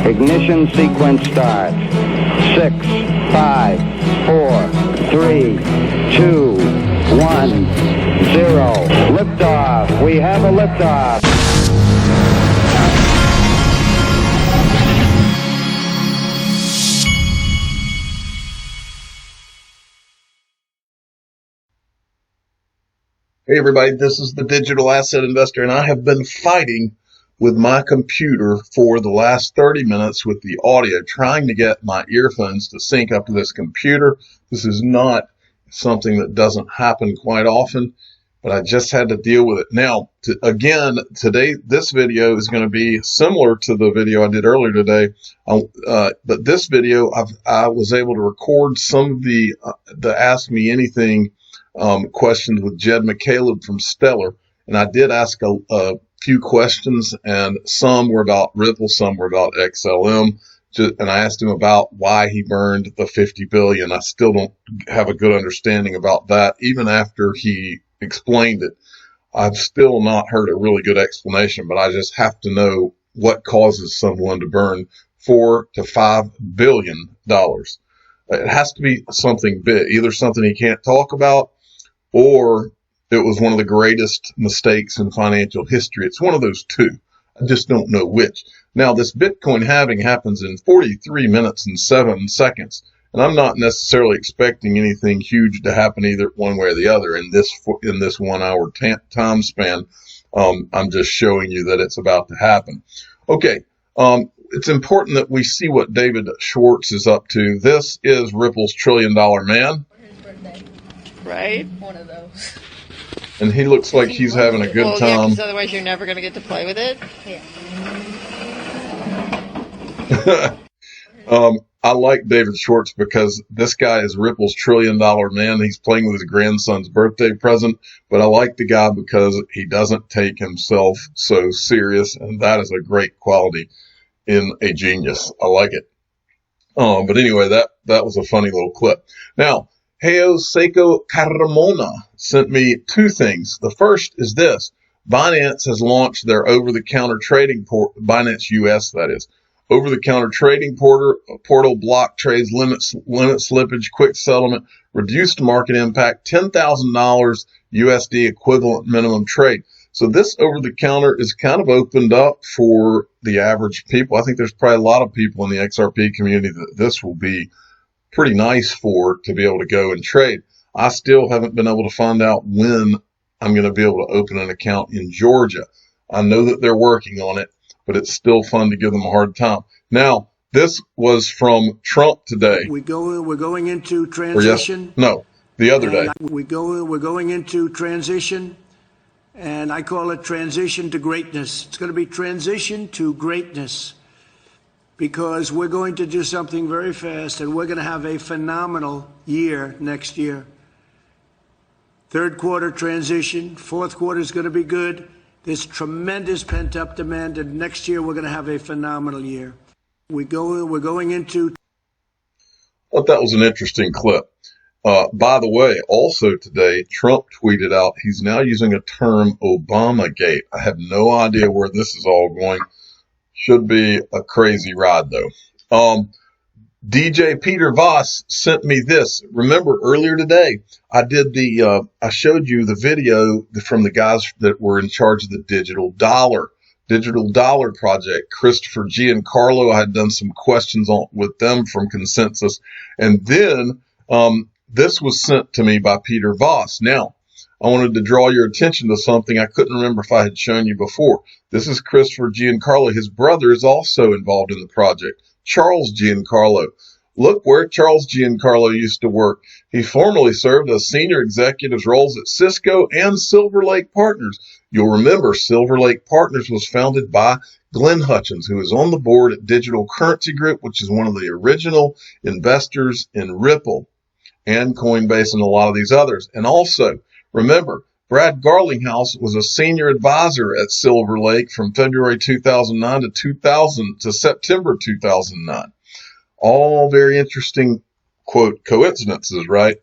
Ignition sequence starts. 6, 5, 4, 3, 2, 1, 0. Liftoff. We have a liftoff. Hey everybody, this is the Digital Asset Investor, and I have been fighting with my computer for the last 30 minutes with the audio, trying to get my earphones to sync up to this computer. This is not something that doesn't happen quite often, but I just had to deal with it. Now, today, this video is going to be similar to the video I did earlier today, but this video, I was able to record some of the Ask Me Anything questions with Jed McCaleb from Stellar, and I did ask a few questions, and some were about Ripple, some were about XLM, and I asked him about why he burned the 50 billion. I still don't have a good understanding about that. Even after he explained it, I've still not heard a really good explanation, but I just have to know what causes someone to burn $4 to $5 billion. It has to be something big, either something he can't talk about, or it was one of the greatest mistakes in financial history. It's one of those two. I just don't know which. Now, this Bitcoin halving happens in 43 minutes and 7 seconds, and I'm not necessarily expecting anything huge to happen either one way or the other in this 1 hour time span. I'm just showing you that it's about to happen. Okay, it's important that we see what David Schwartz is up to. This is Ripple's $1 trillion man. Right? One of those. And he looks like he's having a good time. Yeah, because otherwise you're never going to get to play with it. Yeah. I like David Schwartz because this guy is Ripple's $1 trillion man. He's playing with his grandson's birthday present, but I like the guy because he doesn't take himself so serious, and that is a great quality in a genius. I like it. But anyway, that was a funny little clip. Now, Heo Seiko Carmona sent me two things. The first is this. Binance has launched their over-the-counter trading Binance US, that is. Over-the-counter trading portal, block trades, limit slippage, quick settlement, reduced market impact, $10,000 USD equivalent minimum trade. So this over-the-counter is kind of opened up for the average people. I think there's probably a lot of people in the XRP community that this will be pretty nice for, to be able to go and trade. I still haven't been able to find out when I'm going to be able to open an account in Georgia. I know that they're working on it, but it's still fun to give them a hard time. Now, this was from Trump today. We're going into transition. The other day. We're going into transition, and I call it transition to greatness. It's going to be transition to greatness, because we're going to do something very fast, and we're going to have a phenomenal year next year. Third quarter transition, fourth quarter is going to be good. There's tremendous pent-up demand, and next year we're going to have a phenomenal year. We're going into... Well, that was an interesting clip. By the way, also today, Trump tweeted out he's now using a term Obamagate. I have no idea where this is all going. Should be a crazy ride, though. DJ Peter Voss sent me this. Remember earlier today, I showed you the video from the guys that were in charge of the digital dollar project. Christopher Giancarlo, I had done some questions with them from Consensus. And then, this was sent to me by Peter Voss. Now, I wanted to draw your attention to something I couldn't remember if I had shown you before. This is Christopher Giancarlo. His brother is also involved in the project, Charles Giancarlo. Look where Charles Giancarlo used to work. He formerly served as senior executive roles at Cisco and Silver Lake Partners. You'll remember Silver Lake Partners was founded by Glenn Hutchins, who is on the board at Digital Currency Group, which is one of the original investors in Ripple and Coinbase and a lot of these others. And also, remember, Brad Garlinghouse was a senior advisor at Silver Lake from February 2009 to September 2009. All very interesting, quote, coincidences, right?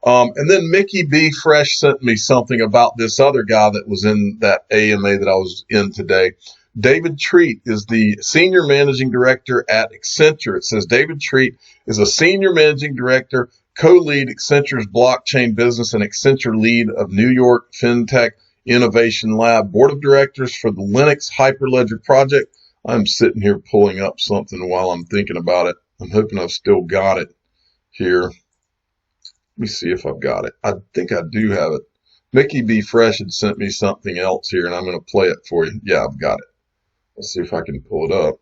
And then Mickey B. Fresh sent me something about this other guy that was in that AMA that I was in today. David Treat is the Senior Managing Director at Accenture. It says David Treat is a Senior Managing Director, co-lead Accenture's blockchain business and Accenture lead of New York FinTech Innovation Lab, board of directors for the Linux Hyperledger project. I'm sitting here pulling up something while I'm thinking about it. I'm hoping I've still got it here. Let me see if I've got it. I think I do have it. Mickey B. Fresh had sent me something else here, and I'm going to play it for you. Yeah, I've got it. Let's see if I can pull it up.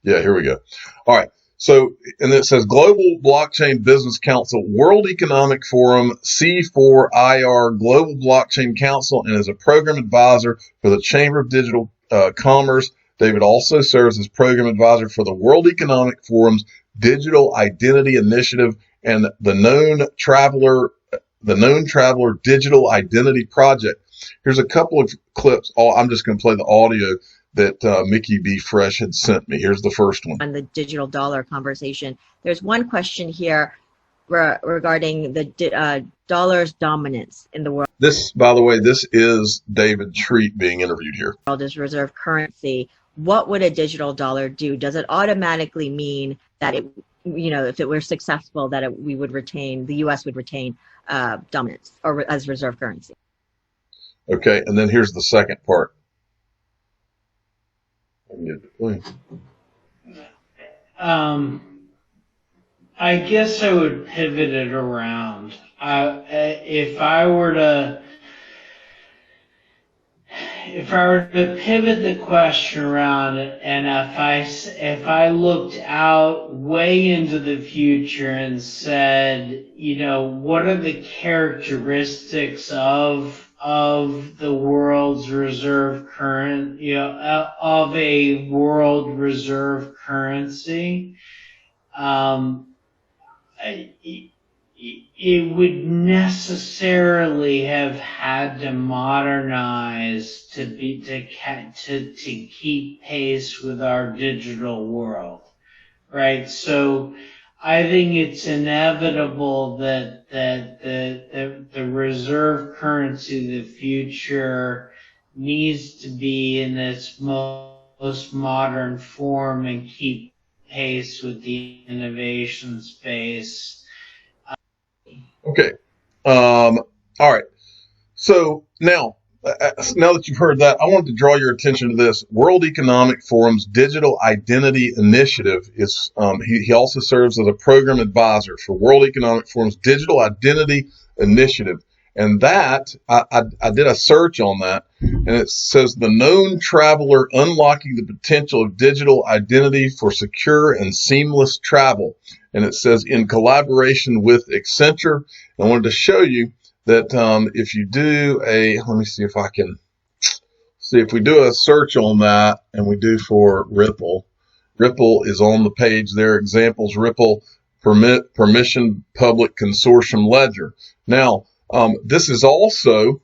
Yeah, here we go. All right. So, and it says Global Blockchain Business Council, World Economic Forum, C4IR, Global Blockchain Council, and is a program advisor for the Chamber of Digital Commerce. David also serves as program advisor for the World Economic Forum's Digital Identity Initiative and the Known Traveler Digital Identity Project. Here's a couple of clips. I'm just going to play the audio that Mickey B. Fresh had sent me. Here's the first one. On the digital dollar conversation, there's one question here regarding the dollar's dominance in the world. This, by the way, this is David Treat being interviewed here. As reserve currency, what would a digital dollar do? Does it automatically mean that it, if it were successful, that we would retain, the U.S. would retain dominance or as reserve currency? Okay, and then here's the second part. I guess I would pivot it around. If I were to pivot the question around, and if I looked out way into the future and said, what are the characteristics of the world's reserve of a world reserve currency, it would necessarily have had to modernize to keep pace with our digital world, right? So I think it's inevitable that the reserve currency of the future needs to be in its most modern form and keep pace with the innovation space. Okay. All right. So now that you've heard that, I wanted to draw your attention to this. World Economic Forum's Digital Identity Initiative is, he also serves as a program advisor for World Economic Forum's Digital Identity Initiative. And that, I did a search on that, and it says the known traveler unlocking the potential of digital identity for secure and seamless travel. And it says in collaboration with Accenture. I wanted to show you that if you do let me see if I can see if we do a search on that, and we do for Ripple. Ripple is on the page there. Examples: Ripple Permission Public Consortium Ledger. Now, this is also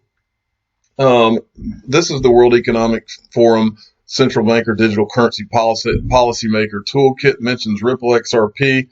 this is the World Economic Forum Central Banker Digital Currency Policymaker Toolkit. Mentions Ripple XRP.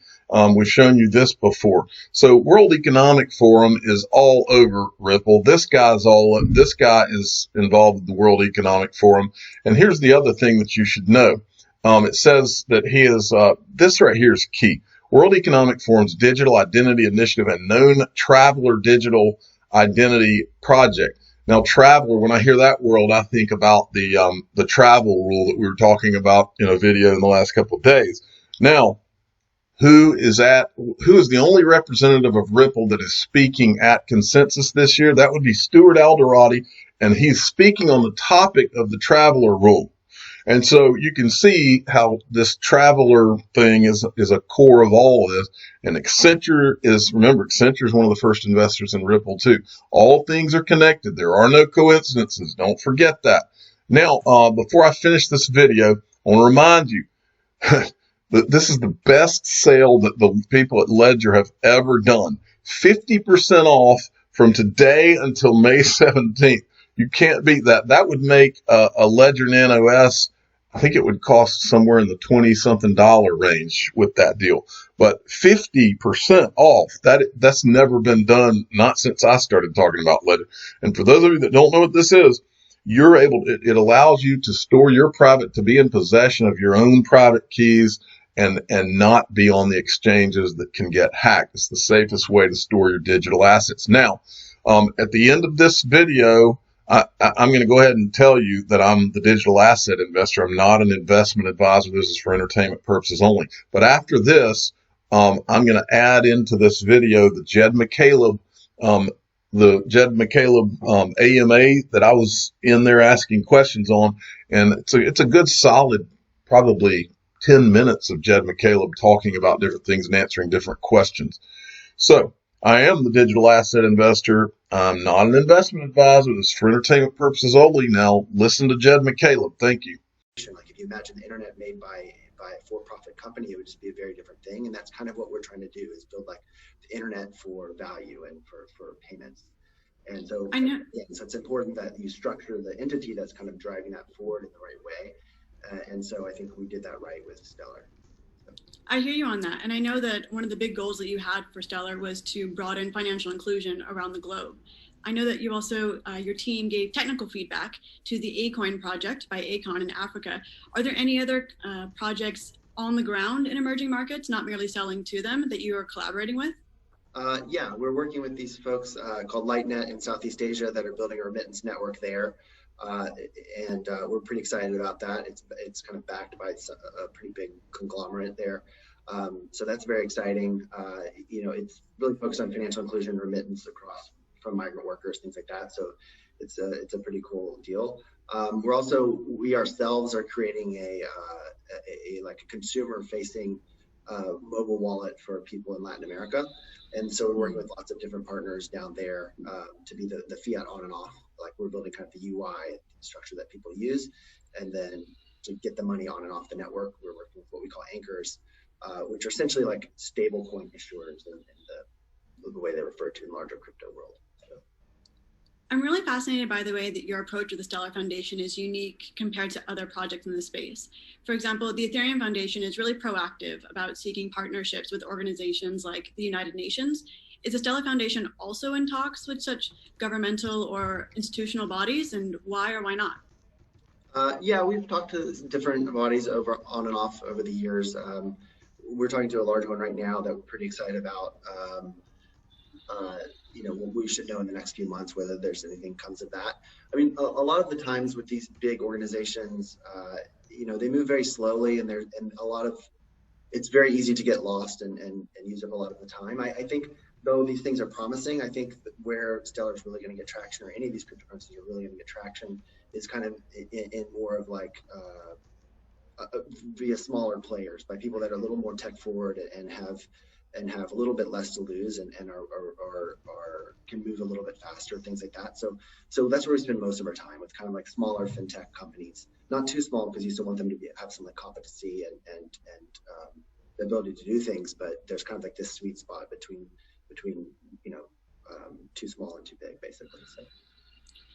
We've shown you this before. So World Economic Forum is all over Ripple. This guy is involved with the World Economic Forum. And here's the other thing that you should know. It says that he is, this right here is key. World Economic Forum's Digital Identity Initiative and Known Traveler Digital Identity Project. Now, traveler, when I hear that word, I think about the travel rule that we were talking about in a video in the last couple of days. Now, who is the only representative of Ripple that is speaking at Consensus this year? That would be Stuart Alderati, and he's speaking on the topic of the traveler rule. And so you can see how this traveler thing is a core of all of this. And Accenture is one of the first investors in Ripple too. All things are connected. There are no coincidences. Don't forget that. Now, before I finish this video, I want to remind you that this is the best sale that the people at Ledger have ever done. 50% off from today until May 17th. You can't beat that. That would make a Ledger Nano S, I think it would cost somewhere in the $20-something range with that deal. But 50% off, that's never been done, not since I started talking about Ledger. And for those of you that don't know what this is, you're able to, it allows you to store your private, to be in possession of your own private keys and not be on the exchanges that can get hacked. It's the safest way to store your digital assets. Now, at the end of this video, I'm going to go ahead and tell you that I'm the digital asset investor. I'm not an investment advisor. This is for entertainment purposes only. But after this, I'm going to add into this video the Jed McCaleb AMA that I was in there asking questions on. And it's a good solid, probably 10 minutes of Jed McCaleb talking about different things and answering different questions. So I am the digital asset investor. I'm not an investment advisor. This is for entertainment purposes only. Now listen to Jed McCaleb. Thank you. Like if you imagine the internet made by a for-profit company, it would just be a very different thing. And that's kind of what we're trying to do, is build like the internet for value and for payments. And so, so it's important that you structure the entity that's kind of driving that forward in the right way. And so I think we did that right with Stellar. I hear you on that. And I know that one of the big goals that you had for Stellar was to broaden financial inclusion around the globe. I know that you also, your team gave technical feedback to the Acoin project by Acon in Africa. Are there any other projects on the ground in emerging markets, not merely selling to them, that you are collaborating with? Yeah, we're working with these folks called LightNet in Southeast Asia that are building a remittance network there. And we're pretty excited about that. It's kind of backed by a pretty big conglomerate there. So that's very exciting. It's really focused on financial inclusion, remittance across from migrant workers, things like that. So it's a pretty cool deal. We ourselves are creating a consumer facing mobile wallet for people in Latin America. And so we're working with lots of different partners down there to be the fiat on and off. Like we're building kind of the UI structure that people use. And then to get the money on and off the network, we're working with what we call anchors, which are essentially like stable coin issuers in the way they're referred to in larger crypto world. So. I'm really fascinated by the way that your approach to the Stellar Foundation is unique compared to other projects in the space. For example, the Ethereum Foundation is really proactive about seeking partnerships with organizations like the United Nations. Is the Stellar Foundation also in talks with such governmental or institutional bodies, and why or why not? Yeah, we've talked to different bodies on and off over the years. We're talking to a large one right now that we're pretty excited about. We should know in the next few months whether there's anything comes of that. I mean, a lot of the times with these big organizations, they move very slowly, and it's very easy to get lost and use up a lot of the time. I think though these things are promising, I think that where Stellar is really going to get traction, or any of these cryptocurrencies are really going to get traction, is kind of in more of like via smaller players, by people that are a little more tech forward and have a little bit less to lose and can move a little bit faster, things like that. So that's where we spend most of our time, with kind of like smaller fintech companies, not too small because you still want them to have some like competency and the ability to do things, but there's kind of like this sweet spot between too small and too big, basically. So.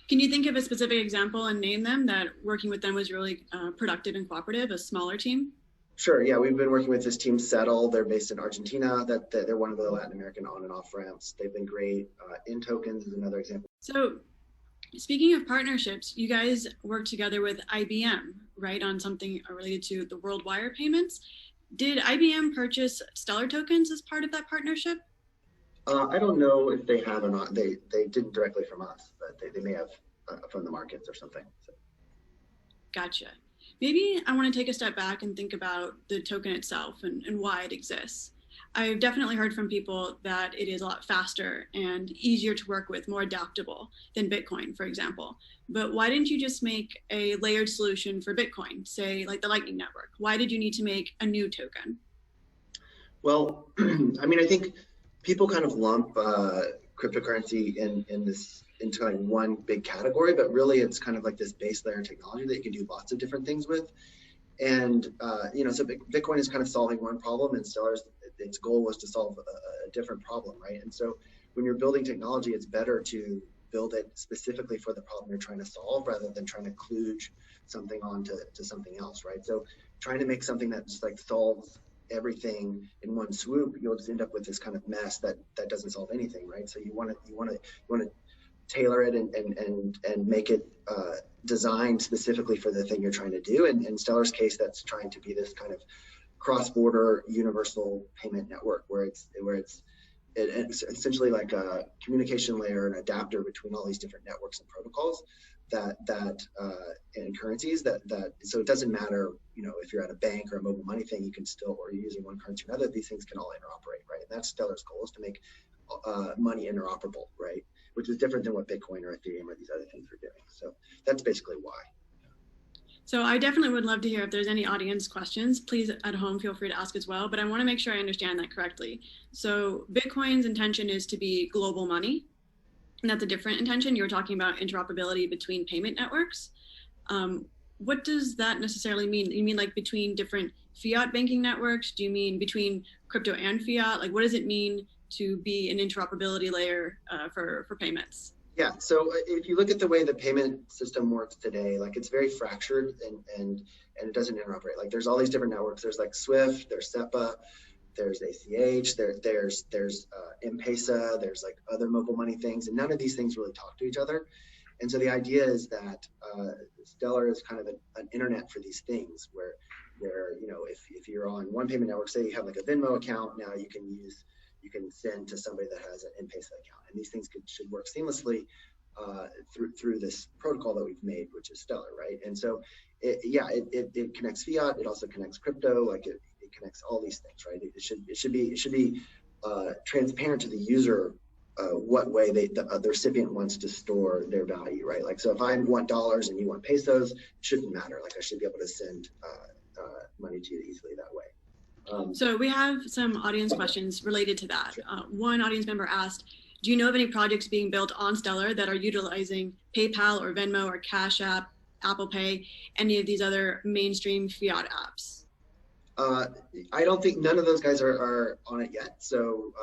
Can you think of a specific example and name them that working with them was really productive and cooperative, a smaller team? Sure. Yeah, we've been working with this team, Settle. They're based in Argentina. They're one of the Latin American on and off ramps. They've been great. In Tokens is another example. So, speaking of partnerships, you guys work together with IBM, right, on something related to the world wire payments. Did IBM purchase Stellar tokens as part of that partnership? I don't know if they have or not. They didn't directly from us, but they may have from the markets or something. So. Gotcha. Maybe I want to take a step back and think about the token itself and why it exists. I've definitely heard from people that it is a lot faster and easier to work with, more adaptable than Bitcoin, for example. But why didn't you just make a layered solution for Bitcoin, say like the Lightning Network? Why did you need to make a new token? Well, I mean, I think people kind of lump cryptocurrency into like one big category, but really it's kind of like this base layer technology that you can do lots of different things with. And, so Bitcoin is kind of solving one problem, and Stellar's, its goal was to solve a different problem, right? And so when you're building technology, it's better to build it specifically for the problem you're trying to solve, rather than trying to kludge something onto something else, right? So trying to make something that just like solves everything in one swoop, you'll just end up with this kind of mess that doesn't solve anything, right? So you want to tailor it and make it designed specifically for the thing you're trying to do. And in Stellar's case, that's trying to be this kind of cross-border universal payment network where it's essentially like a communication layer, an adapter between all these different networks and protocols and currencies that so it doesn't matter, you know, if you're at a bank or a mobile money thing, you can still, or you're using one currency or another, these things can all interoperate, right? And that's Stellar's goal, is to make money interoperable, right? Which is different than what Bitcoin or Ethereum or these other things are doing. So that's basically why. So I definitely would love to hear if there's any audience questions. Please at home feel free to ask as well, but I want to make sure I understand that correctly. So Bitcoin's intention is to be global money, and that's a different intention. You were talking about interoperability between payment networks. What does that necessarily mean? You mean like between different fiat banking networks? Do you mean between crypto and fiat? Like what does it mean to be an interoperability layer for payments? Yeah, so if you look at the way the payment system works today, like it's very fractured and it doesn't interoperate. Like there's all these different networks. There's like SWIFT, there's SEPA, there's ACH, there's M-Pesa, there's like other mobile money things, and none of these things really talk to each other. And so the idea is that Stellar is kind of an internet for these things where you know, if you're on one payment network, say you have like a Venmo account, now you can send to somebody that has an M-Pesa account, and these things should work seamlessly through this protocol that we've made, which is Stellar, right? And so, it connects fiat, it also connects crypto, like it connects all these things, right? It should be transparent to the user what way the recipient wants to store their value, right? Like, so if I want dollars and you want pesos, it shouldn't matter. Like I should be able to send money to you easily that way. So we have some audience questions related to that. One audience member asked, do you know of any projects being built on Stellar that are utilizing PayPal or Venmo or Cash App, Apple Pay, any of these other mainstream fiat apps? I don't think, none of those guys are on it yet. So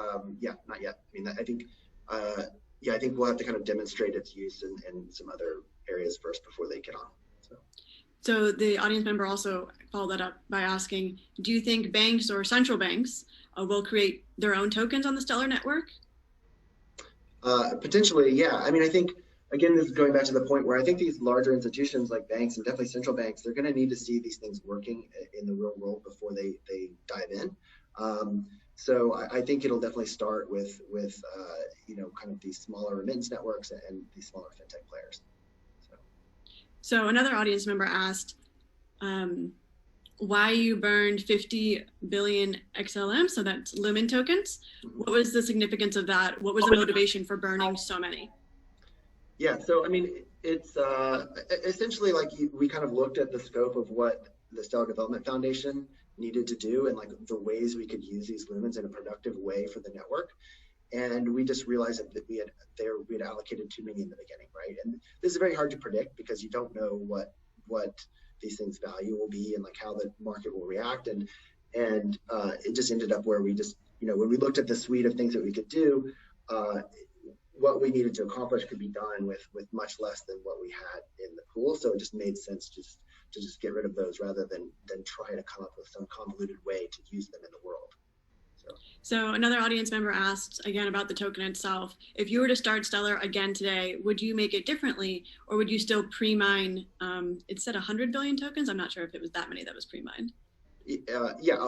not yet. I mean, I think we'll have to kind of demonstrate its use in some other areas first before they get on. So the audience member also followed that up by asking, do you think banks or central banks will create their own tokens on the Stellar network? Potentially, yeah. I mean, I think, again, this is going back to the point where I think these larger institutions like banks and definitely central banks, they're going to need to see these things working in the real world before they dive in. So I think it'll definitely start with you know, kind of these smaller remittance networks and these smaller fintech players. So another audience member asked why you burned 50 billion XLM, so that's Lumen tokens. What was the significance of that? What was the motivation for burning so many? Yeah, so I mean, it's essentially like we kind of looked at the scope of what the Stellar Development Foundation needed to do and like the ways we could use these lumens in a productive way for the network. And we just realized that we had allocated too many in the beginning, right? And this is very hard to predict because you don't know what these things' value will be and like how the market will react. And it just ended up where we just, you know, when we looked at the suite of things that we could do, what we needed to accomplish could be done with much less than what we had in the pool. So it just made sense to just get rid of those rather than try to come up with some convoluted way to use them in the world. So another audience member asked again about the token itself. If you were to start Stellar again today, would you make it differently, or would you still pre-mine? It said 100 billion tokens. I'm not sure if it was that many that was pre-mined.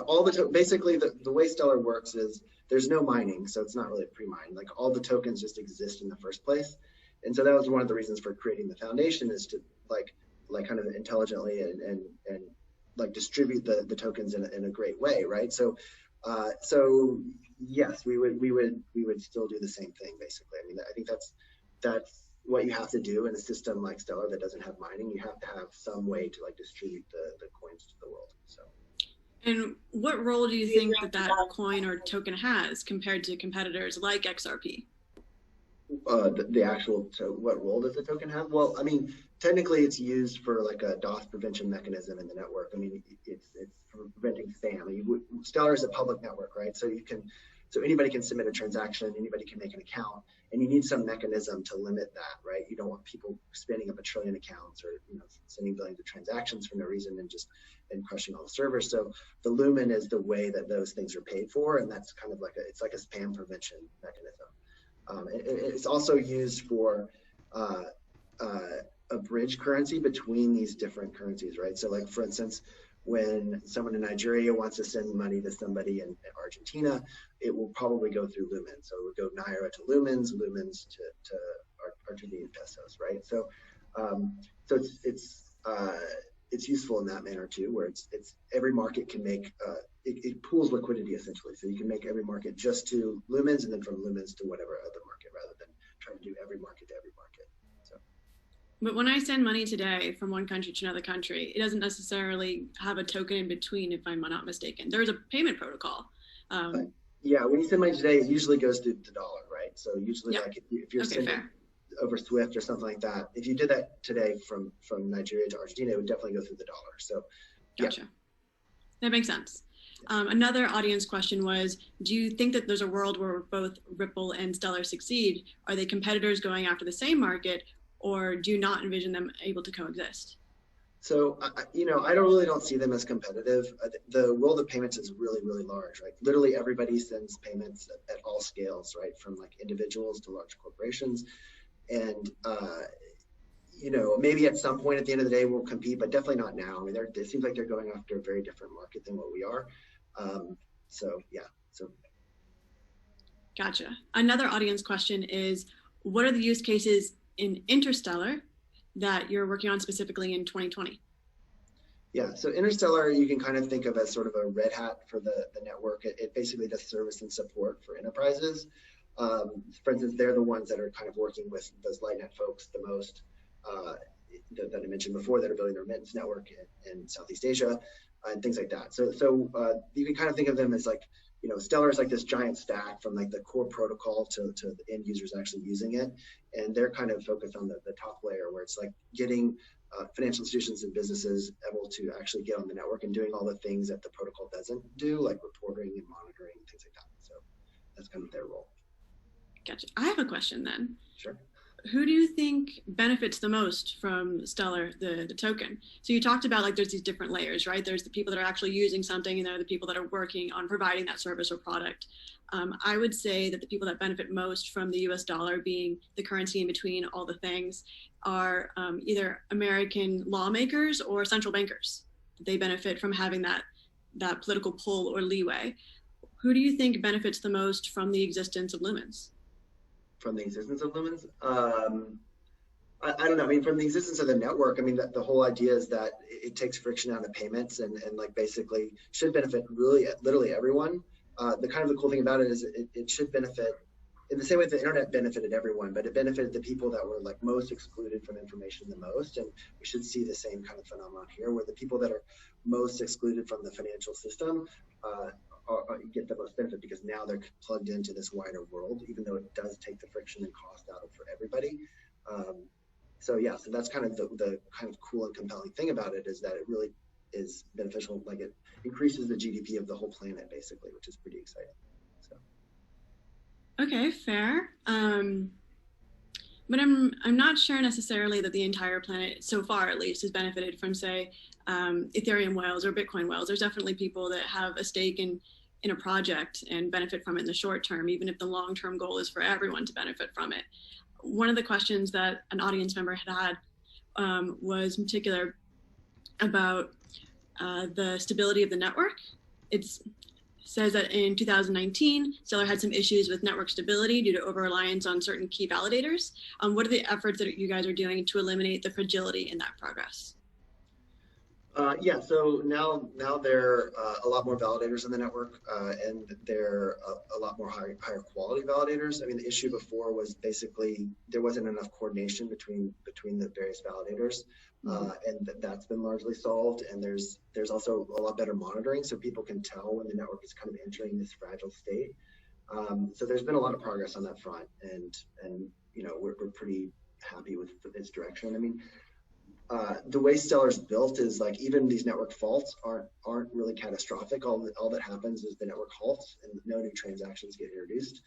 All basically the way Stellar works is there's no mining, so it's not really pre-mined. Like all the tokens just exist in the first place, and so that was one of the reasons for creating the foundation, is to like kind of intelligently and like distribute the tokens in a great way, right? So yes, we would still do the same thing basically. I mean, I think that's what you have to do in a system like Stellar that doesn't have mining. You have to have some way to like distribute the coins to the world. So. And what role do you think that coin or token has compared to competitors like XRP? The actual, so what role does the token have? Well, I mean, technically it's used for like a DOS prevention mechanism in the network. I mean, it's for preventing spam. I mean, Stellar is a public network, right? So anybody can submit a transaction, anybody can make an account, and you need some mechanism to limit that, right? You don't want people spinning up a trillion accounts or, you know, sending billions of transactions for no reason and crushing all the servers. So the Lumen is the way that those things are paid for, and that's kind of like it's like a spam prevention mechanism. It's also used for a bridge currency between these different currencies, right? So like, for instance, when someone in Nigeria wants to send money to somebody in Argentina, it will probably go through lumens. So it would go Naira to lumens, lumens to Argentinian pesos, right? So so it's useful in that manner too, where it's every market can make it pools liquidity essentially. So you can make every market just to lumens, and then from lumens to whatever other market, rather than trying to do every market to every market. So. But when I send money today from one country to another country, it doesn't necessarily have a token in between, if I'm not mistaken. There's a payment protocol. Yeah, when you send money today, it usually goes through the dollar, right? So usually, yeah. like if you're sending over SWIFT or something like that, if you did that today from Nigeria to Argentina, it would definitely go through the dollar. So, gotcha. That makes sense. Another audience question was, do you think that there's a world where both Ripple and Stellar succeed? Are they competitors going after the same market, or do you not envision them able to coexist? So, I don't see them as competitive. The world of payments is really, really large, right? Literally everybody sends payments at all scales, right? From like individuals to large corporations. And, maybe at some point at the end of the day we'll compete, but definitely not now. I mean, it seems like they're going after a very different market than what we are. So. Gotcha. Another audience question is, what are the use cases in Interstellar that you're working on specifically in 2020? Yeah, so Interstellar you can kind of think of as sort of a red hat for the network. It basically does service and support for enterprises. For instance, they're the ones that are kind of working with those LightNet folks the most, that I mentioned before, that are building the remittance network in Southeast Asia and things like that. So you can kind of think of them as like, Stellar is like this giant stack from like the core protocol to the end users actually using it. And they're kind of focused on the top layer, where it's like getting financial institutions and businesses able to actually get on the network and doing all the things that the protocol doesn't do, like reporting and monitoring and things like that. So that's kind of their role. Gotcha. I have a question then. Sure. Who do you think benefits the most from Stellar, the token? So you talked about like there's these different layers, right? There's the people that are actually using something, and there are the people that are working on providing that service or product. I would say that the people that benefit most from the US dollar being the currency in between all the things are either American lawmakers or central bankers. They benefit from having that political pull or leeway. Who do you think benefits the most from the existence of lumens? From the existence of lumens? I don't know. I mean, from the existence of the network, I mean, the whole idea is that it takes friction out of payments and like basically should benefit literally everyone. The cool thing about it is it should benefit in the same way the internet benefited everyone, but it benefited the people that were like most excluded from information the most. And we should see the same kind of phenomenon here, where the people that are most excluded from the financial system get the most benefit, because now they're plugged into this wider world, even though it does take the friction and cost out of for everybody. So that's kind of the kind of cool and compelling thing about it, is that it really is beneficial. Like it increases the GDP of the whole planet, basically, which is pretty exciting. So. Okay, fair. But I'm not sure necessarily that the entire planet, so far at least, has benefited from, say, Ethereum whales or Bitcoin whales. There's definitely people that have a stake in a project and benefit from it in the short term, even if the long-term goal is for everyone to benefit from it. One of the questions that an audience member had was in particular about the stability of the network. It says that in 2019, Stellar had some issues with network stability due to over-reliance on certain key validators. What are the efforts that you guys are doing to eliminate the fragility in that progress? So now there are a lot more validators in the network, and they're a lot more higher quality validators. I mean, the issue before was basically there wasn't enough coordination between the various validators, and that's been largely solved. And there's also a lot better monitoring, so people can tell when the network is kind of entering this fragile state. So there's been a lot of progress on that front, and we're pretty happy with its direction. I mean, the way Stellar's built is like even these network faults aren't really catastrophic. All that happens is the network halts and no new transactions get introduced,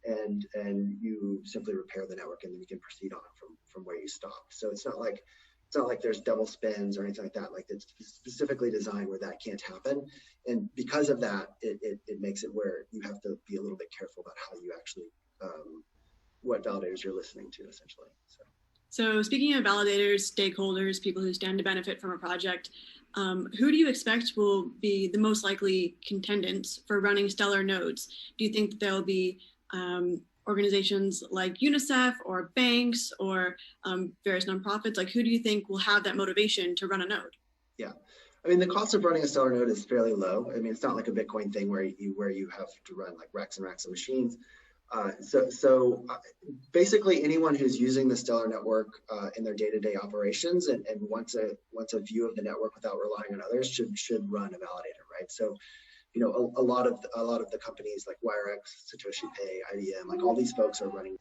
and you simply repair the network and then you can proceed on from where you stopped. So it's not like there's double spends or anything like that. Like it's specifically designed where that can't happen, and because of that, it makes it where you have to be a little bit careful about how you actually what validators you're listening to, essentially. So. So speaking of validators, stakeholders, people who stand to benefit from a project, who do you expect will be the most likely contendants for running Stellar nodes? Do you think that there'll be organizations like UNICEF or banks or various nonprofits? Like, who do you think will have that motivation to run a node? Yeah, I mean, the cost of running a Stellar node is fairly low. I mean, it's not like a Bitcoin thing where you have to run like racks and racks of machines. So basically, anyone who's using the Stellar network in their day-to-day operations and wants a view of the network without relying on others should run a validator, right? So, you know, a lot of the companies like WireX, Satoshi Pay, IBM, like all these folks are running